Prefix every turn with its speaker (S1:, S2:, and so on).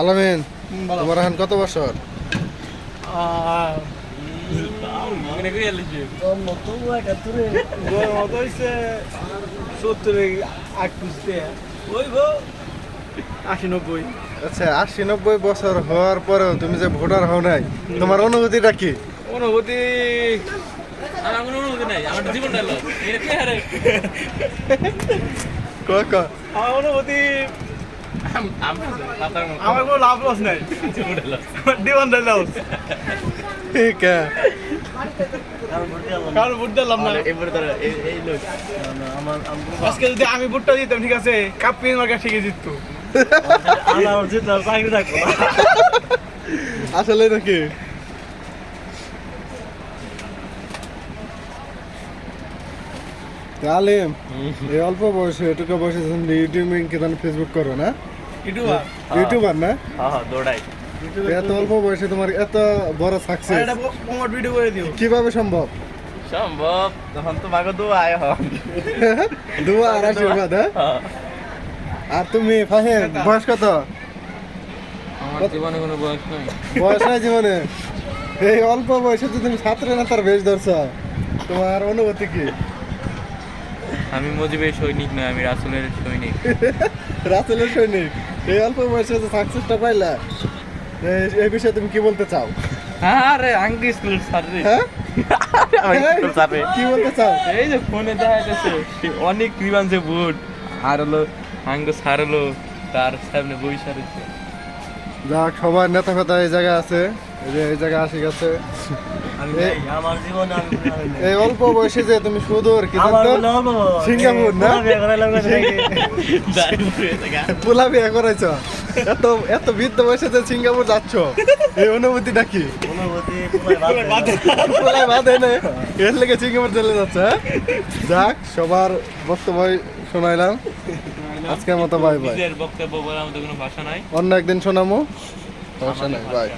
S1: আলামিন, তোমার এখন কত বছর? আচ্ছা, ৮০-৯০ বছর হওয়ার পরেও তুমি যে ভোটার হও নাই, তোমার অনুভূতিটা কি?
S2: অনুভূতি আমার কোনো অনুভূতি নাই, আমার জীবনটা হলো এটা কি হারে
S3: আমার অনুভূতি আমার কোনো লাভ লস নাই, ডিমান্ডের লস।
S1: ঠিক আছে,
S3: কারণ ভোট দিলাম না। আজকে যদি আমি ভোটটা দিতাম, ঠিক আছে, কাপ্পি মার্কা ঠিকই জিততো।
S1: আসলে নাকি? আলিম, এই অল্প বয়সে এটুকু বয়সে ইউটিউবিং কি ফেসবুক করো না? ইউটিউবার না?
S2: দৌড়াই
S1: এত অল্প বয়সে তোমার এত বড় সাকসেস
S3: ভিডিও করে দিও।
S1: কিভাবে সম্ভব?
S2: সম্ভব তখন তো মাগো দোয়া আয় হন
S1: দুয়া আর আশীর্বাদ। হ্যাঁ, আর তুমি ফাহিম, বয়স কত?
S2: আমার জীবনে কোনো বয়স নাই।
S1: বয়স নাই জীবনে? এই অল্প বয়সে তো তুমি ছাত্র নেতার বেশ ধরছ, তোমার অনুভূতি কি?
S2: আমি মুজিবের সৈনিক নয়, আমি রাসূলের সৈনিক।
S1: রাসেলের সৈনিক। এই অল্প বয়সে যে সাকসেসটা পাইলা, এই বিষয়ে তুমি কি বলতে চাও?
S2: আরে আঙ্গি স্কুল স্যার রে,
S1: হ্যাঁ,
S2: স্কুল স্যার রে,
S1: কি বলতে চাও?
S2: এই যে ফোনে দেখা যাচ্ছে অনেক ক্রিমানছে বুট আর হলো আঙ্গ স্যার হলো তার সামনে বইসা রয়েছে।
S1: যাক, সবার নেতা ফেতা এই জায়গায় আছে, এই যে এই জায়গায় আসি গেছে।
S2: আমার জীবনে আমি
S1: এই অল্প বয়সে যে তুমি সুদূর কি জানতো? সিঙ্গাপুর না? পোলা বিয়ে করেছ, এত এত বৃদ্ধ বয়সে যে সিঙ্গাপুর যাচ্ছ, এই অনুভূতিটা কি? পোলায় বাঁধে না, এর লেগে সিঙ্গাপুর চলে যাচ্ছে। যাক, সবার বক্তব্য শোনাইলাম, আজকের মতো বাই বাই।
S2: বক্তব্য বলার মতো কোনো ভাষা নাই,
S1: অন্য একদিন শোনামো, সমস্যা নাই, বাই।